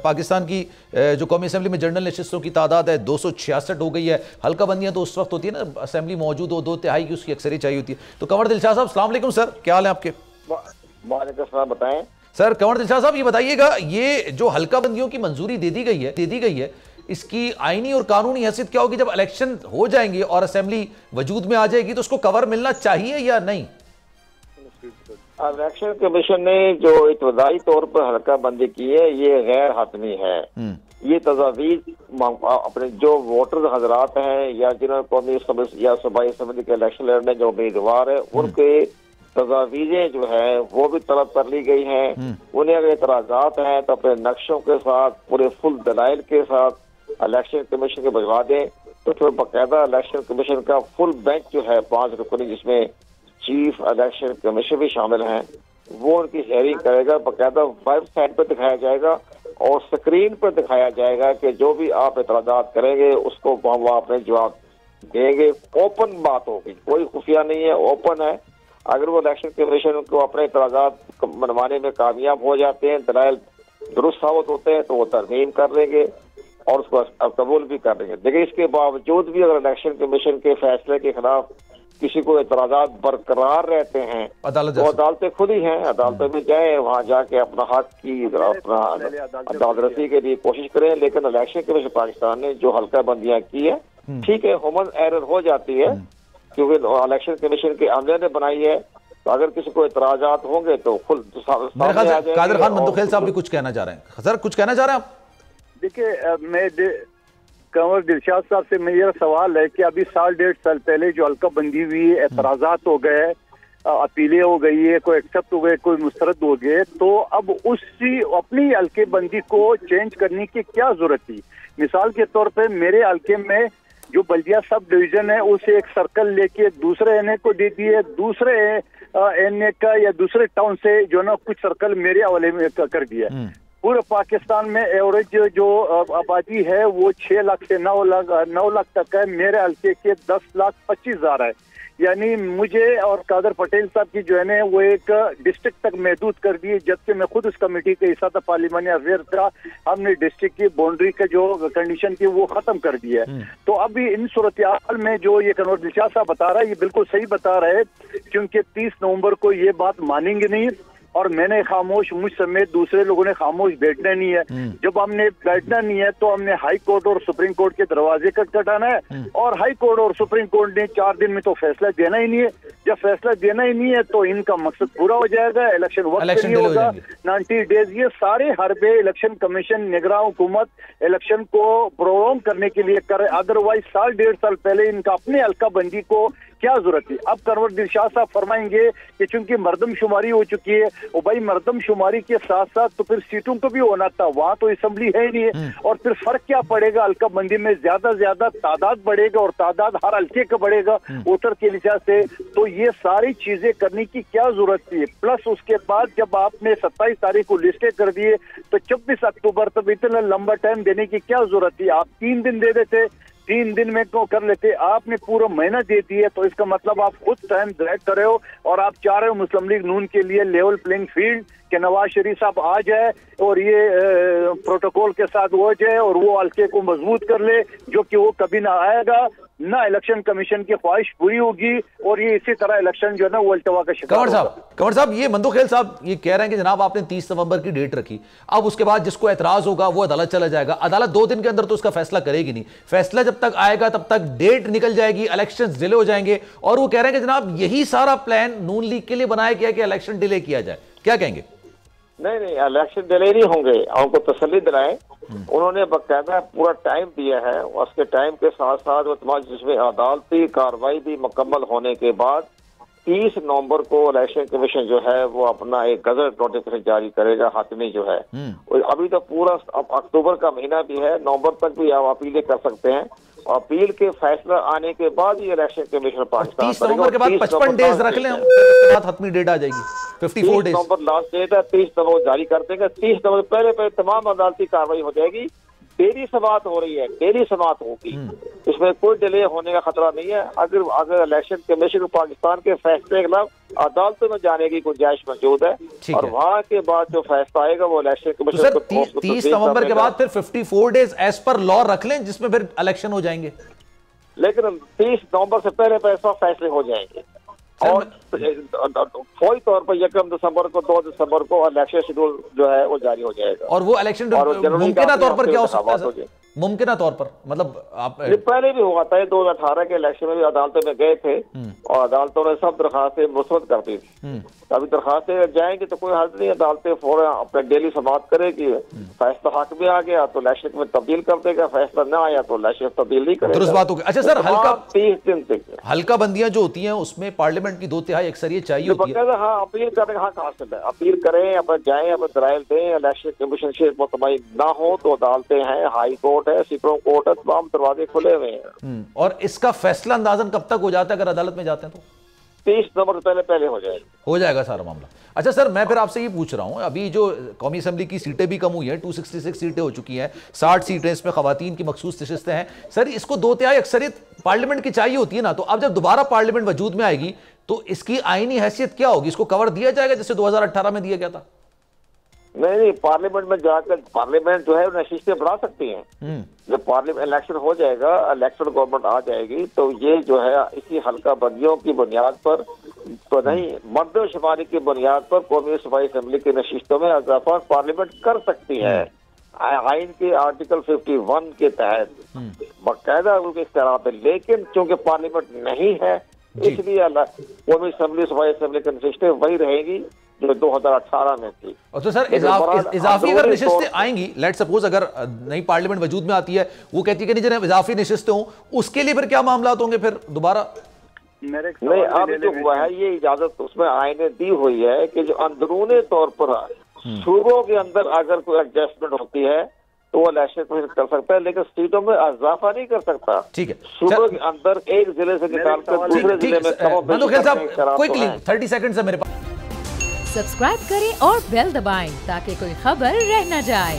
पाकिस्तान की जो कौमी असेंबली में जनरल नशिस्तों की तादाद है 266 हो गई है। हल्का बंदियां तो उस वक्त होती है ना असेंबली मौजूद हो, 2/3 की उसकी अक्सरी चाहिए होती है। तो कंवर दिलशाह साहब अस्सलाम वालेकुम सर, क्या हाल है आपके? वालेकुम सलाम, बताएं सर। कंवर दिलशाह साहब ये बताइएगा, ये जो हल्का बंदियों की मंजूरी दे दी गई है इसकी आईनी और कानूनी हैसियत क्या होगी? जब इलेक्शन हो जाएंगे और असेंबली वजूद में आ जाएगी तो उसको कवर मिलना चाहिए या नहीं? इलेक्शन कमीशन ने जो इब्तदाई तौर पर हल्का बंदी की है ये गैर हतमी है। ये तजावीज अपने जो वोटर हजरात हैं या जिन्होंने कौमी या सूबाई असेंबली के इलेक्शन लड़ने जो उम्मीदवार है उनके तजावीजें जो है वो भी तलब कर ली गई हैं। उन्हें अगर एतराजात हैं तो अपने नक्शों के साथ पूरे फुल दलाइल के साथ इलेक्शन कमीशन को भिजवा दें। तो फिर बाकायदा इलेक्शन कमीशन का फुल बेंच जो है 5 रुकनी, जिसमें चीफ इलेक्शन कमीशन भी शामिल हैं, वो उनकी हेयरिंग करेगा। बाकायदा वेबसाइट पर दिखाया जाएगा और स्क्रीन पर दिखाया जाएगा कि जो भी आप एतराजात करेंगे उसको हम अपने जवाब देंगे। ओपन बात होगी, कोई खुफिया नहीं है, ओपन है। अगर वो इलेक्शन कमीशन को अपने एतराजात मनवाने में कामयाब हो जाते हैं, दलाइल दुरुस्त साबित होते हैं, तो वो तरमीम कर लेंगे और उसको कबूल भी कर लेंगे। लेकिन इसके बावजूद भी अगर इलेक्शन कमीशन के फैसले के खिलाफ किसी को एतराजात बरकरार रहते हैं तो अदालतें खुद ही हैं, अदालतों में जाए, वहाँ जाके अपना हक की अपना अदालती के लिए कोशिश करें। लेकिन इलेक्शन कमीशन पाकिस्तान ने जो हल्का बंदियां की है, ठीक है, ह्यूमन एरर हो जाती है क्योंकि इलेक्शन कमीशन के अमले ने बनाई है। तो अगर किसी को एतराजात होंगे तो खुद कादिर खान मंदुखेल साहब भी कुछ कहना चाह रहे हैं। सर कुछ कहना चाह रहे हैं आप? देखिए, मैं कंवर दिलशाद साहब से मेरा सवाल है कि अभी 1.5 साल पहले जो हल्का बंदी हुई, एतराजात हो गए, अपीलें हो गई है, कोई एक्सेप्ट हो गए, कोई मुस्तरद हो गए, तो अब उसी अपनी हल्के बंदी को चेंज करने की क्या जरूरत थी? मिसाल के तौर पे मेरे हल्के में जो बल्दिया सब डिवीजन है उसे एक सर्कल लेके दूसरे एनए को दे दिए, दूसरे एनए का या दूसरे टाउन से जो ना कुछ सर्कल मेरे हवाले में कर दिया। पूरे पाकिस्तान में एवरेज जो आबादी है वो 6 लाख से 9 लाख तक है। मेरे हल्के के 10,25,000 है। यानी मुझे और कादर पटेल साहब की जो है ना वो एक डिस्ट्रिक्ट तक महदूद कर दिए, जबकि मैं खुद उस कमेटी का हिस्सा था, पार्लिमानी अफेयर का। हमने डिस्ट्रिक्ट की बाउंड्री का जो कंडीशन थी वो खत्म कर दिया है। तो अभी इन सूरत में जो ये कंवर दिलशाद साहब बता रहा है ये बिल्कुल सही बता रहे हैं, क्योंकि 30 नवंबर को ये बात मानेंगे नहीं और मैंने खामोश, मुझ समेत दूसरे लोगों ने खामोश बैठना नहीं है। जब हमने बैठना नहीं है तो हमने हाई कोर्ट और सुप्रीम कोर्ट के दरवाजे खटखटाना है और हाई कोर्ट और सुप्रीम कोर्ट ने 4 दिन में तो फैसला देना ही नहीं है। जब फैसला देना ही नहीं है तो इनका मकसद पूरा हो जाएगा, इलेक्शन वक्त नहीं होगा, 90 डेज। ये सारे हरबे इलेक्शन कमीशन, निगरान हुकूमत इलेक्शन को प्रोलॉन्ग करने के लिए करे। अदरवाइज 1.5 साल पहले इनका अपने हल्का बंदी को क्या जरूरत थी? अब कंवर दिलशाद साहब फरमाएंगे कि चूंकि मर्दमशुमारी हो चुकी है, और भाई मर्दमशुमारी के साथ साथ तो फिर सीटों को भी होना था, वहां तो असेंबली है ही नहीं है। और फिर फर्क क्या पड़ेगा? हल्का बंदी में ज्यादा से ज्यादा तादाद बढ़ेगा और तादाद हर हल्के का बढ़ेगा वोटर के लिहाज से। तो ये सारी चीजें करने की क्या जरूरत थी? प्लस उसके बाद जब आपने 27 तारीख को लिस्टें कर दिए तो 24 अक्टूबर तक इतना लंबा टाइम देने की क्या जरूरत थी? आप 3 दिन दे देते, 3 दिन में क्यों कर लेते? आपने पूरा महीना दे दिया, तो इसका मतलब आप खुद टाइम ड्रैग कर रहे हो और आप चाह रहे हो मुस्लिम लीग नून के लिए लेवल प्लेइंग फील्ड कि नवाज शरीफ साहब आ जाए और ये प्रोटोकॉल के साथ हो जाए और वो हल्के को मजबूत कर ले, जो कि वो कभी ना आएगा, ना इलेक्शन कमीशन की ख्वाहिश पूरी होगी और ये इसी तरह इलेक्शन जो है ना वो अल्तवा का शिकार। कंवर साहब, ये मंदुखेल साहब ये कह रहे हैं कि जनाब आपने 30 नवंबर की डेट रखी, अब उसके बाद जिसको एतराज होगा वो अदालत चला जाएगा। अदालत 2 दिन के अंदर तो उसका फैसला करेगी नहीं, फैसला जब तक आएगा तब तक डेट निकल जाएगी, इलेक्शन डिले हो जाएंगे। और वो कह रहे हैं कि जनाब यही सारा प्लान नून लीग के लिए बनाया गया कि इलेक्शन डिले किया जाए। क्या कहेंगे? नहीं, इलेक्शन डिले नहीं होंगे, उनको तसल्ली दिलाएं। उन्होंने बाकायदा पूरा टाइम दिया है, उसके टाइम के साथ साथ वो तमाम जिसमें अदालती कार्रवाई भी मुकम्मल होने के बाद 30 नवंबर को इलेक्शन कमीशन जो है वो अपना एक गजट नोटिफिकेशन जारी करेगा, हातमी जो है। अभी तो पूरा अक्टूबर का महीना भी है, नवंबर तक भी आप अपीलें कर सकते हैं। अपील के फैसला आने के बाद ये इलेक्शन कमीशन पाकिस्तान 30 नवंबर के बाद 55 डेज रख लें, उसके बाद हतमी डेट आ जाएगी 54 डेज। 30 नवंबर लास्ट डेट है, 30 नवंबर जारी कर देंगे। 30 नवंबर पहले तमाम अदालती कार्रवाई हो जाएगी डेली समाअत हो रही है, डेली समाअत होगी, इसमें कोई डिले होने का खतरा नहीं है। अगर इलेक्शन कमीशन पाकिस्तान के फैसले के खिलाफ अदालतों में जाने की गुंजाइश मौजूद है, और वहां के बाद जो फैसला आएगा वो इलेक्शन कमीशन तो सर 30 नवंबर के बाद फिर 54 डेज एज पर लॉ रख लें जिसमें फिर इलेक्शन हो जाएंगे, लेकिन 30 नवंबर से पहले फैसले हो जाएंगे और फौरी तौर पर 1 दिसंबर को 2 दिसंबर को इलेक्शन शेड्यूल जो है वो जारी हो जाएगा। और वो इलेक्शन मुमकिन तौर पर क्या हो सकता है? मुमकिन तौर पर मतलब आप पहले भी हुआ था, 2018 के इलेक्शन में भी अदालतों में गए थे और अदालतों ने सब दरखास्तें मुस्तरद कर दी थी। अभी दरखास्तें जाएंगी तो कोई हर्ज नहीं, अदालतें फौरन अपने डेली समाअत करेगी, फैसला हक में आ गया तो इलेक्शन में तब्दील कर देगा, फैसला न आया तो इलेक्शन तब्दील नहीं करेगा। दुरुस्त बात होगी। अच्छा सर, हल्का 30 दिन तक हल्का बंदियां जो होती हैं उसमें पार्लियामेंट की 2/3 अक्सरियत चाहिए होती है। हाँ, अपील करने का हक हासिल है, अपील करें, अपन जाएं, अपन दलाइल दें, इलेक्शन कमीशन से मुतमईन ना हो तो अदालतें हैं, हाई कोर्ट है, सुप्रीम कोर्ट है, तमाम दरवाजे खुले हुए हैं। और इसका फैसला अंदाजन कब तक हो जाता है अगर अदालत में जाते हैं तो? 30 नवंबर से पहले हो जाएगा सारा मामला। अच्छा सर, मैं फिर आपसे ये पूछ रहा हूं, अभी जो कौमी असेंबली की सीटें भी कम हुई हैं, 266 सीटें हो चुकी हैं, 60 सीटें इसमें खवातीन की मखसूस नशिस्तें हैं। सर इसको 2/3 अक्सरियत पार्लियामेंट की चाहिए होती है ना, तो अब जब दोबारा पार्लियामेंट वजूद में आएगी तो इसकी आईनी हैसियत क्या होगी? इसको कवर दिया जाएगा जैसे 2018 में दिया गया था? नहीं, पार्लियामेंट में जाकर पार्लियामेंट जो है नशिस्तें बढ़ा सकती हैं। जब पार्लियामेंट इलेक्शन हो जाएगा, इलेक्शन गवर्नमेंट आ जाएगी तो ये जो है इसी हल्का बंदियों की बुनियाद पर तो नहीं, मर्दशुमारी की बुनियाद पर कौमी सूबाई असेंबली की नशिस्तों में इजाफा पार्लियामेंट कर सकती है। आइन के आर्टिकल 51 के तहत बाकायदा उनके इख्तियारात है, लेकिन चूंकि पार्लियामेंट नहीं है इसलिए कौमी असेंबली सूबाई असेंबली की नशिस्तें वही रहेगी जो 2018 में थी। तो सर इजाफी अगर नशिस्तें आएंगी, लेट सपोज अगर नई पार्लियामेंट वजूद में आती है, वो कहती है कि नहीं इजाफी नशिस्तें हों, उसके लिए फिर क्या मामला होंगे फिर दोबारा? नहीं, अब जो हुआ है ये इजाजत उसमें आईन ने दी हुई है कि जो अंदरूनी तौर पर सूबों के अंदर अगर कोई एडजस्टमेंट होती है तो वो इलेक्शन कर सकता है, लेकिन सीटों में इजाफा नहीं कर सकता। ठीक है, सूबों के अंदर एक जिले से निकालकर दूसरे जिले में। क्विकली 30 सेकंड्स है मेरे पास। सब्सक्राइब करें और बेल दबाएं ताकि कोई खबर रह न जाए।